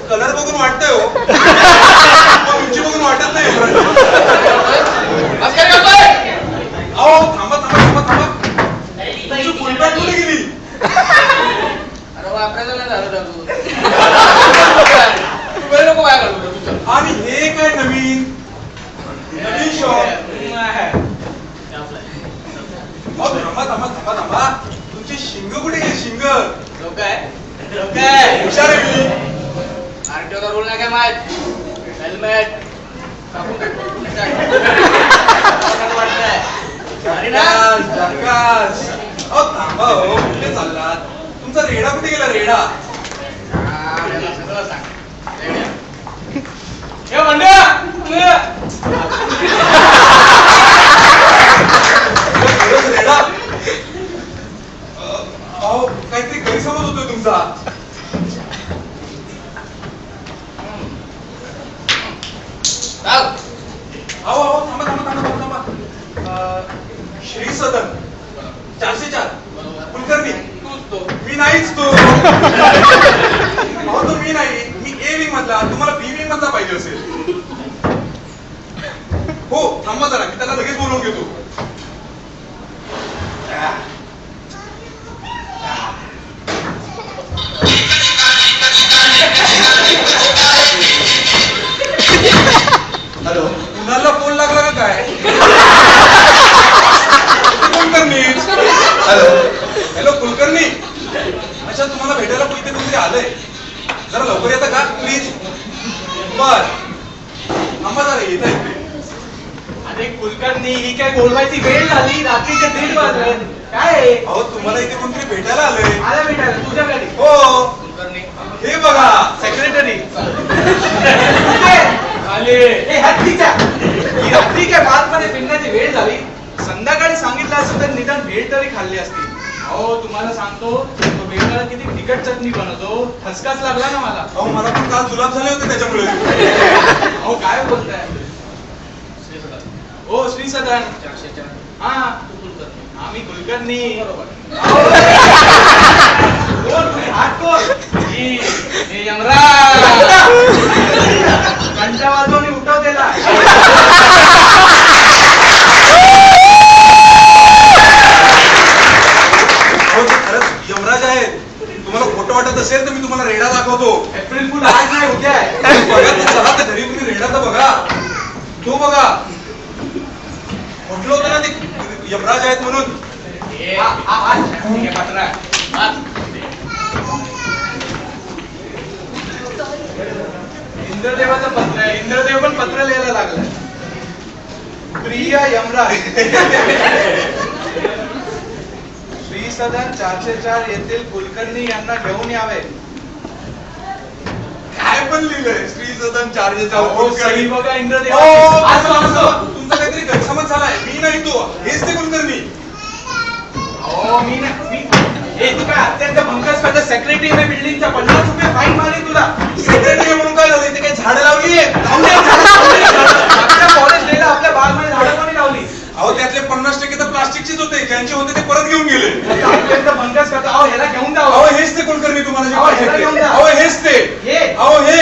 Colour बघून वाटतंय हो, उंची बघून वाटत नाही. अहो थांबा थांबा थांबा थांबा, तुमची फुलपॅट कुठे गेली? अरे वापरायला नाही झालं नको काय करतो. आणि हे काय नवीन नवीन शॉप? थांबा थांबा थांबा थांबा, तुमची शिंग कुठे गेली? शिंग लोक आहे हुशार आहे मी. आरटीओचा रूल नाही काय माहित? हेल्मेट टाकून अहो थांबा हो, कुठे चाललात? तुमचा रेडा कुठे गेला? रेडा सगळं सांग. रेडा अहो काहीतरी गैरसमज होतोय तुमचा. अहो अहो थांबा थांबा थांबा थांबा थांबा. श्री सदन 404 कुलकर्णी. तूच तो. मी नाहीच तो. अहो तो मी नाही, मी ए विंग मधला, तुम्हाला बी विंग मधला पाहिजे असेल. हो थांबा जरा, मी त्याला लगेच बोलवून घेतो. हॅलो, कुणाला फोन लागला का काय? कुलकर्णी. Hello hello Kulkarni. अच्छा तुम्हाला भेटायला इथे कोणतरी आलंय, जरा लवकर येता का प्लीज? बर थांबा जरा, येत आहे. अरे कुलकर्णी, ही काय बोलवायची वेळ झाली? रात्रीचे 1:30 वाजले. काय अहो तुम्हाला इथे कोणतरी भेटायला आलंय. आला भेटायला तुझ्या घरी? हो कुलकर्णी हे बघा. सेक्रेटरी आले. हे हत्तीच्या ही रात्री काय बातमध्ये फिरण्याची वेळ झाली. संध्याकाळी सांगितलं असं तर निदान भेट तरी खाल्ली असती. अहो तुम्हाला सांगतो, तो भेटायला किती तिखट चटणी बनवतो, ठसकाच लागला ना मला. अहो मला पण काल जुलाब झाले होते त्याच्यामुळे. अहो काय बोलताय? हो श्री सदन 404. हा तू कुलकर्णी. आम्ही कुलकर्णी. बरोबर. कोण तुम्ही? हात कोण? हे यमराज. घंटा वाजवून उठव त्याला. खरंच यमराज आहेत. तुम्हाला खोटं वाटत असेल तर मी तुम्हाला रेडा दाखवतो. एप्रिल फुल आज नाही, उद्या आहे. बघा तर चला त्या घरी, तुम्ही रेडा तर बघा. तो बघा, म्हटलं होतं ना ते यमराज आहेत म्हणून. पत्रा इंद्रदेवाचं पत्र आहे. इंद्रदेव पण पत्र लिहायला लागलाय. प्रिय यमराज, श्री सदन 404 येथील कुलकर्णी यांना घेऊन यावे. काय पण लिहिलंय? श्री सदन 404 हो, सही बघा इंद्रदेव. आज वाचतो. तुमचा काहीतरी गैरसमज झालाय. मी नाही तो, हेच ते कुलकर्णी. हो मी हे तू काय अत्यंत भंकस करता? सेक्रेटरी में बिल्डिंगच्या 50 रुपये फाईन मारली तुला. सेक्रेटरी म्हणून काय झालं? ते काही झाडं लावली आहेत? आपल्या कॉलेज डेला आपल्या बागमध्ये झाडं कोणी लावली? अहो त्यातले 50% तर प्लास्टिकचेच होते, ज्यांचे होते ते परत घेऊन गेले. अत्यंत भंकस करता. अहो ह्याला घेऊन जावं. अहो हेच ते कुलकर्णी तुम्हाला जे अहो, पाहिजे ह्याला ते. घेऊन जा. अहो हेच ते. हे अहो हे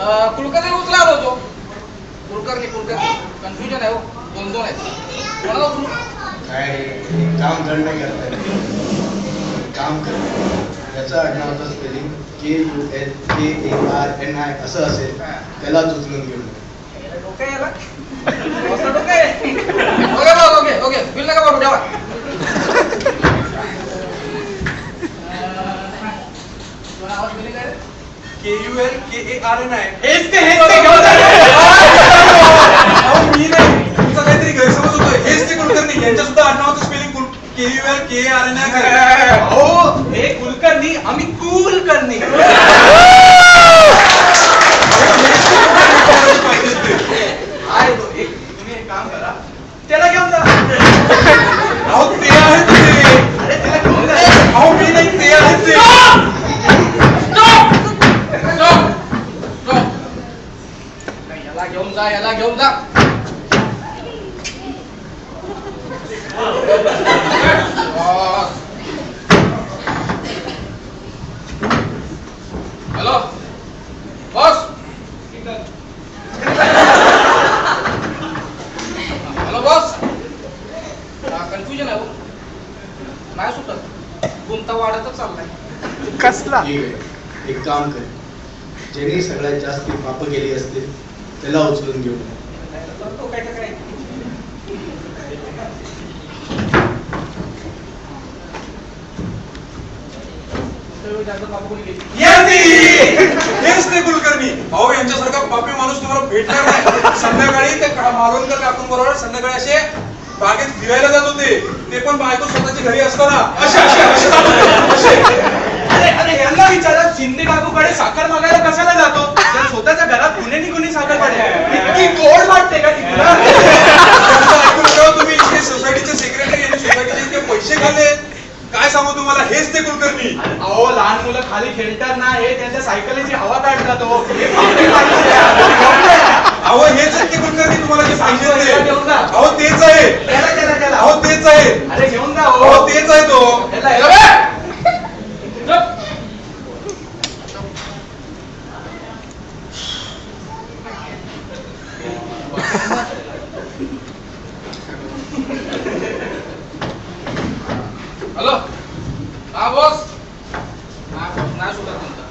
कुलकर्णी उचला होतो. कुलकर्णी कन्फ्युजन आहे हो. दोन आहेत. कोणाला उचलू? काय काम करणे करताय काम कर याचं आडनावाचं स्पेलिंग KULKARNI असं असेल त्यालाच उचलून घेऊन डोकं आहे याला? कसलं डोकं आहे? ओके बघ, ओके बिल नका पाठवू ठेवा. तुला आवाज बिलिंग काय रे? KULKARNI. हेच ते घेऊन जा. अहो मी नाही, तुमचा काहीतरी गैरसमज होतोय. हेच ते कुलकर्णी, यांच्या सुद्धा आडनावाचं स्पेलिंग KULKARNI. अहो हे कुलकर्णी आम्ही कुलकर्णी. आहे तो एक. तुम्ही एक काम करा, त्याला घेऊन जा. अहो ते आहेत ते. अरे त्याला घेऊन जा. अहो मी नाही, ते आहेत ते. याला घेऊन जा, याला घेऊन जा. Hello boss. Hello boss. Confusion आहे हो. नाही सुटत. गुंता वाढतच चाललाय. ठीक आहे एक काम कर ज्यांनी सगळ्यात जास्त पाप केली असतील त्याला उचलून घेऊन तो काय काय हेच ते कुलकर्णी. अहो यांच्यासारखा पापी माणूस तुम्हाला भेटणार नाही. संध्याकाळी ते मालवणकर काकूंबरोबर संध्याकाळी असे बागेत फिरायला जात होते. ते पण बायको स्वतःच्या घरी असताना असे असे असे जात होते. असे. अरे यांना विचारा, शिंदे काकूकडे साखर मागायला कशाला जातो? जर स्वतःच्या घरात कुणी साखर काढे इतकी गोड वाटते का ती तुला? त्यांचं ऐकून जेव्हा तुम्ही इथे सोसायटीचे सेक्रेटरी यांनी सोसायटीचे इतके पैसे खाल्ले, काय सांगू तुम्हाला. हेच ते कुलकर्णी. अहो लहान मुलं खाली खेळतात ना, हे त्यांच्या सायकलीची हवा काढतात हो. हे पापी माणूस आहे. अहो हेच आहेत ते कुलकर्णी तुम्हाला जे सांगितले. याला घेऊन जा. अहो तेच आहे. त्याला. अहो तेच आहे. अरे घेऊन जा हो. अहो तेच आहे तो. याला. हॅलो हा बॉस. नाही सुटत तुमचा.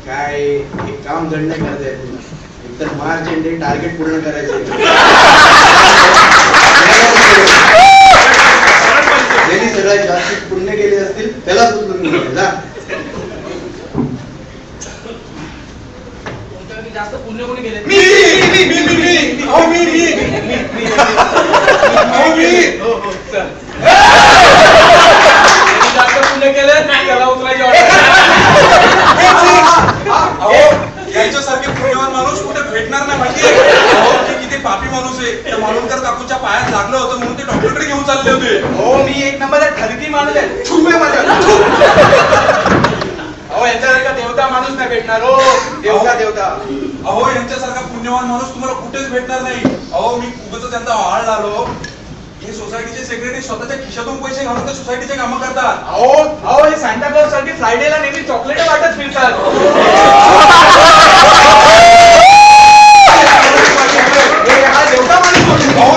काय एक काम घडणं करताय एकतर मार्च एंड टार्गेट पूर्ण करायचं ज्यांनी सगळ्यात जास्त पुण्य केले असतील त्यालाच उचलून घेऊन जा. तुमच्याकडे जास्त पुण्य कोणी गेले? मी अहो मी अहो मी. हो चल. जास्त पुण्य केलं त्याला उचलायची ऑर्डर. अहो यांच्यासारखे पुण्यवान माणूस कुठे भेटणार नाही माहितीये. अहो ते किती पापी माणूस आहे. त्या मालवणकर काकूच्या पायात लागलं होतं म्हणून ते डॉक्टरकडे घेऊन चालले होते. हो मी एक नंबर ठरकी माणूस आहे. छुपे माझ्या. अहो यांच्यासारखा देवता माणूस नाही भेटणार हो. देवता. अहो यांच्यासारखा पुण्यवान माणूस तुम्हाला कुठेच भेटणार नाही. अहो मी उगाच त्यांचा आळ झालो. हे सोसायटीचे सेक्रेटरी स्वतःच्या खिशातून पैसे घालून त्या सोसायटीचे कामं करतात. अहो हे सांता क्लॉज साठी फ्रायडेला नेहमी चॉकलेट वाटत फिरतात. हा देवता माणूस. अहो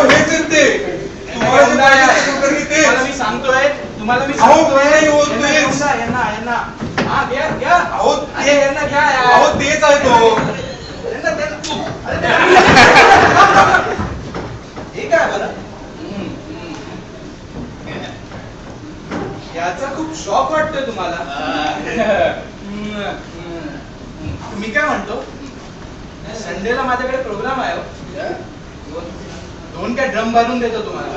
हेच आहेत ते. तुम्हाला जे पाहिजे ते कुलकर्णी तेच. तुम्हाला मी अहो, सांगतोय. नाही होत तेच. यांना हा घ्या. अहो अरे यांना घ्या यार. अहो तेच आहे तो. हे काय बरं याचा खूप शॉक वाटतोय तुम्हाला. मी काय म्हणतो, संडेला माझ्याकडे प्रोग्राम आहे हो. दोन काय ड्रम बांधून देतो तुम्हाला.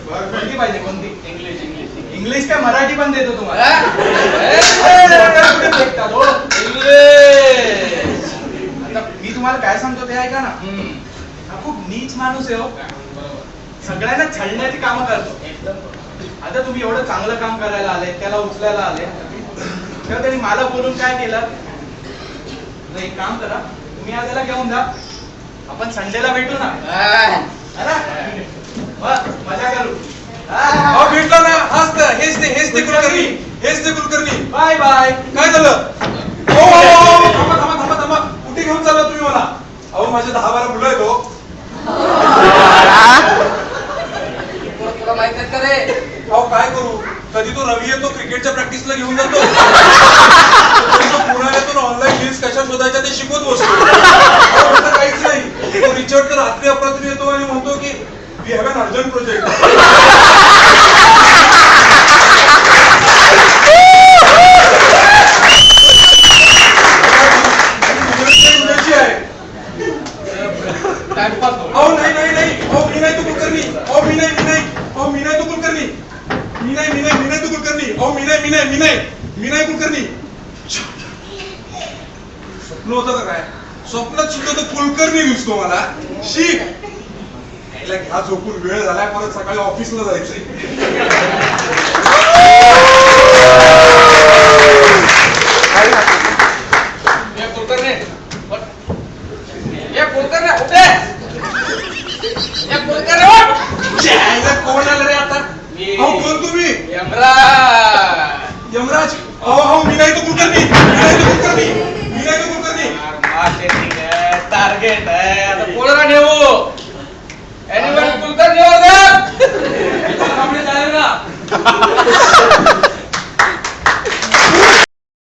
कोणती पाहिजे? कोणती? इंग्लिश काय मराठी पण देतो तुम्हाला. आता मी तुम्हाला काय सांगतो ते ऐका ना. हा खूप नीच माणूस आहे हो. सगळ्यांना छळण्याची कामं करतो. आता तुम्ही एवढं चांगलं काम करायला आले, त्याला उचलायला आले, तेव्हा त्यांनी मला बोलून काय केलं. एक काम करा, तुम्ही आज त्याला घेऊन जा. आपण संडेला भेटू ना. मजा करू. अहो भेटला ना. हेच ते कुलकर्णी. Bye bye. काय झालं? ऑफिसला घेऊन जातो पुण्यातून ऑनलाईन रील्स कशा शोधायच्या ते शिकवत बसतो तसं काहीच नाही. तो रिचर्ड तर रात्री अपरात्री येतो आणि म्हणतो की we have an urgent project. Timepass अहो नाही नाही नाही, अहो मी नाही तो कुलकर्णी, अहो मी नाही तो कुलकर्णी, मी नाही तो कुलकर्णी, अहो मी नाही कुलकर्णी. स्वप्न होतं का काय? स्वप्नात सुद्धा तो कुलकर्णी दिसतो मला. शी याला घ्या झोपून, वेळ झालाय, परत सकाळी ऑफिसला जायचंय.